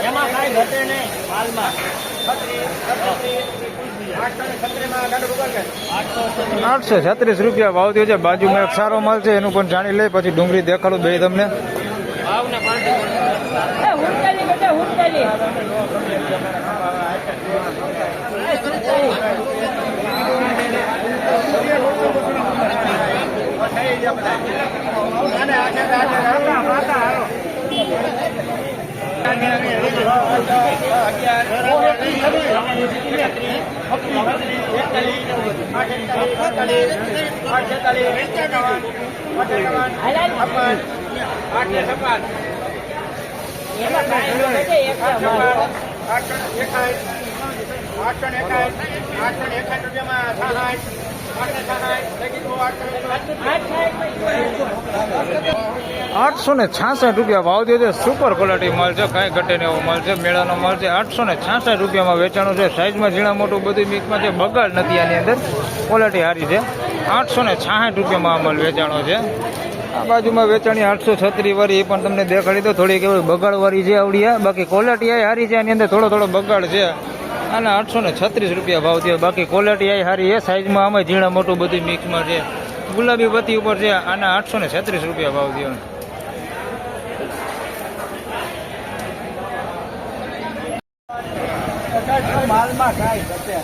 એમાં કાંઈ ઘટે નહીં હાલમાં 836 રૂપિયા ભાવ થયો છે. બાજુમાં એક સારો માલ છે એનું પણ જાણી લે, પછી ડુંગળી દેખાડું બે તમને. રૂપિયા ભાવ થયો છે. સુપર ક્વોલિટી માલ છે, કાંઈ ઘટે ને એવો માલ છે. મેળાનો માલ છે. 866 રૂપિયામાં વેચાણો છે. સાઈઝમાં ઝીણા મોટું બધું મિક્સમાં છે. બગાડ નથી આની અંદર, ક્વોલિટી સારી છે. 866 રૂપિયામાં આ માલ વેચાણો છે. આ બાજુમાં વેચાણી 836 વાળી, એ પણ તમને દેખાડી દો. થોડીક એવી બગાડ વાળી છે આવડી, બાકી ક્વોલિટી આ સારી છે. આની અંદર થોડો બગાડ છે. આના 836 રૂપિયા ભાવ થયો. બાકી ક્વોલિટી આ સારી છે. સાઈઝમાં આમાં ઝીણા મોટું બધું મિક્સમાં છે. ગુલાબી પત્તી ઉપર છે. આના 836 રૂપિયા ભાવ થયો. માલમાં કાંઈ ઘટે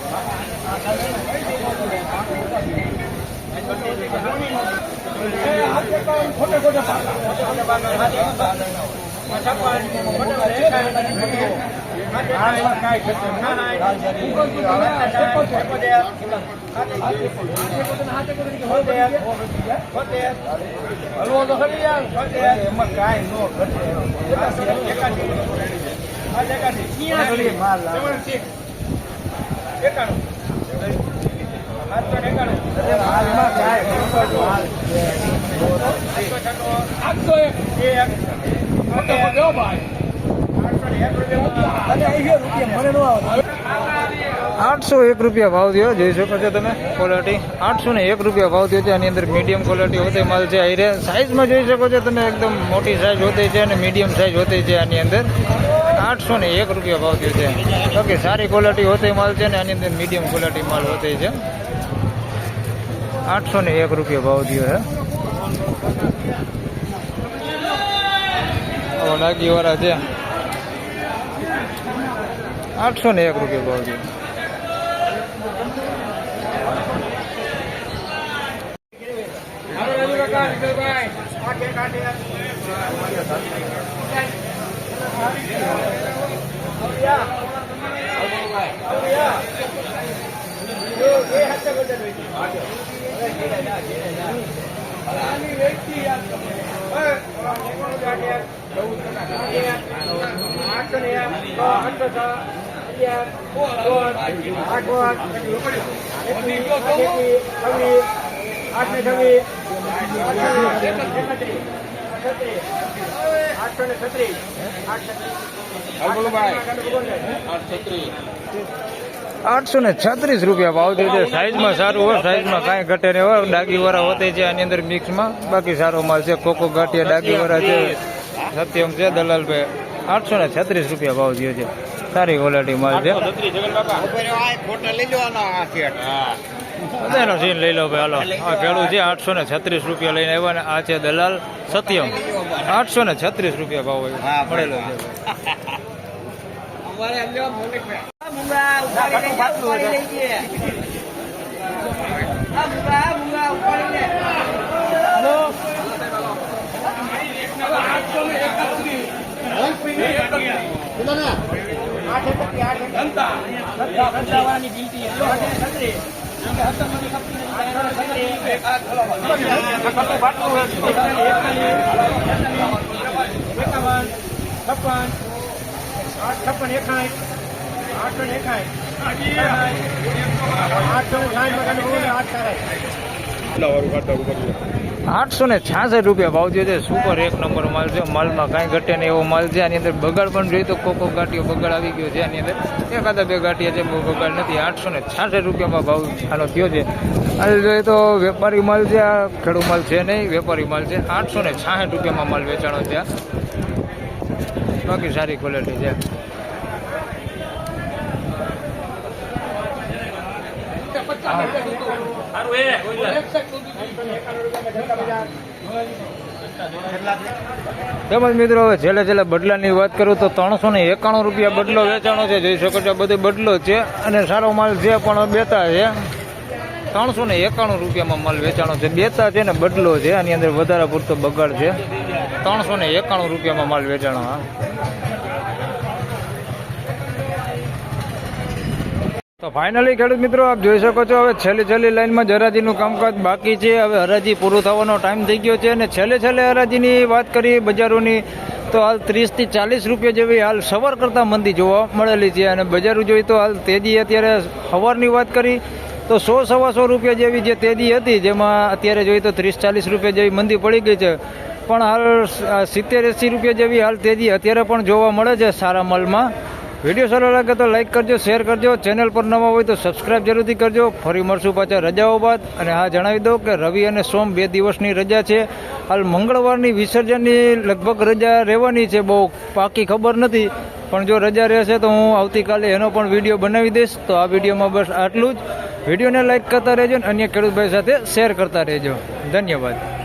હલવો તો ખરી એમાં કાંઈ નો ₹801 ભાવ થયો. જોઈ શકો છો તમે ક્વોલિટી. 801 રૂપિયા ભાવ થયો છે. આની અંદર મીડિયમ ક્વોલિટી હોતે માલ છે. આઈ સાઈઝમાં જોઈ શકો છો તમે, એકદમ મોટી સાઈઝ હોતી છે અને મીડિયમ સાઈઝ હોતી છે. આની અંદર 801 રૂપિયા ભાવ થયો છે. ઓકે, સારી ક્વોલિટી હોતે માલ છે ને આની અંદર મીડિયમ ક્વોલિટી માલ હોતે છે. 801 રૂપિયા ભાવ થયો છે. ડાકી વાળા છે. 801 રૂપિયા ભાવ થયો. ₹836 રૂપિયા ભાવ થયો છે. સાઈઝમાં સારું હોય, સાઈઝમાં કાંઈ ઘટે નહીં હોય. ડાગીવાળા હોતે છે આની અંદર મિક્સમાં. બાકી સારો માલ છે. કોકો ગાંઠિયા ડાગીવાળા છે. સત્યમ છે. દલાલભાઈ 836 રૂપિયા ભાવ થયો છે. સારી ક્વોલિટી માલ છે. બધાનો સીન લઈ લો ભાઈ. હાલો, આ ખેડૂત છે 836 રૂપિયા લઈને આવ્યા ને આ છે દલાલ સત્યમ. 836 રૂપિયા ભાવ મળેલો છે. આઠ 866 રૂપિયા ભાવ થયો છે. સુપર એક નંબર માલ છે. માલમાં કાંઈ ઘટે નહીં એવો માલ છે. આની અંદર બગાડ પણ જોઈએ તો કોકો ગાંઠીઓ બગાડ આવી ગયો છે. આની અંદર એકાદા બે ગાંઠિયા છે, બહુ બગાડ નથી. 866 રૂપિયામાં ભાવ આનો થયો છે. આ જોઈએ તો વેપારી માલ છે, આ ખેડૂત માલ છે નહીં, વેપારી માલ છે. 866 રૂપિયામાં માલ વેચાણો છે. બાકી સારી ક્વોલિટી છે. તેમજ મિત્રો હવે છેલ્લે બદલાની વાત કરું તો 391 રૂપિયા બદલો વેચાણો છે. જોઈ શકો છો બધો બદલો છે અને સારો માલ છે, પણ બેતા છે. 391 રૂપિયામાં માલ વેચાણો છે. બેતા છે ને બદલો છે. આની અંદર વધારે પૂરતો બગાડ છે. 391 રૂપિયામાં માલ વેચાણો. હા, તો ફાઇનલી ખેડૂત મિત્રો આપ જોઈ શકો છો હવે છેલ્લી લાઈનમાં જ હરાજીનું કામકાજ બાકી છે. હવે હરાજી પૂરું થવાનો ટાઈમ થઈ ગયો છે અને છેલ્લે હરાજીની વાત કરી બજારોની તો હાલ 30 થી 40 રૂપિયા જેવી હાલ સવાર કરતાં મંદી જોવા મળેલી છે. અને બજારો જોઈએ તો હાલ તેજી અત્યારે સવારની વાત કરી તો 100-125 રૂપિયા જેવી જે તેજી હતી, જેમાં અત્યારે જોઈએ તો 30-40 રૂપિયા જેવી મંદી પડી ગઈ છે. પણ હાલ 70-80 રૂપિયા જેવી હાલ તેજી અત્યારે પણ જોવા મળે છે સારા માલમાં. વિડીયો સારો લાગે તો લાઈક કરજો, શેર કરજો. ચેનલ પર નવા હોય તો સબસ્ક્રાઈબ જરૂરથી કરજો. ફરી મળશું પાછા રજાઓ બાદ. અને હા, જણાવી દઉં કે રવિ અને સોમ 2 દિવસની રજા છે. હાલ મંગળવારની વિસર્જનની લગભગ રજા રહેવાની છે, બહુ પાકી ખબર નથી. પણ જો રજા રહેશે તો હું આવતીકાલે એનો પણ વિડીયો બનાવી દઈશ. તો આ વિડીયોમાં બસ આટલું જ. વિડીયોને લાઈક કરતા રહેજો અને અન્ય ખેડૂતભાઈ સાથે શેર કરતા રહેજો. ધન્યવાદ.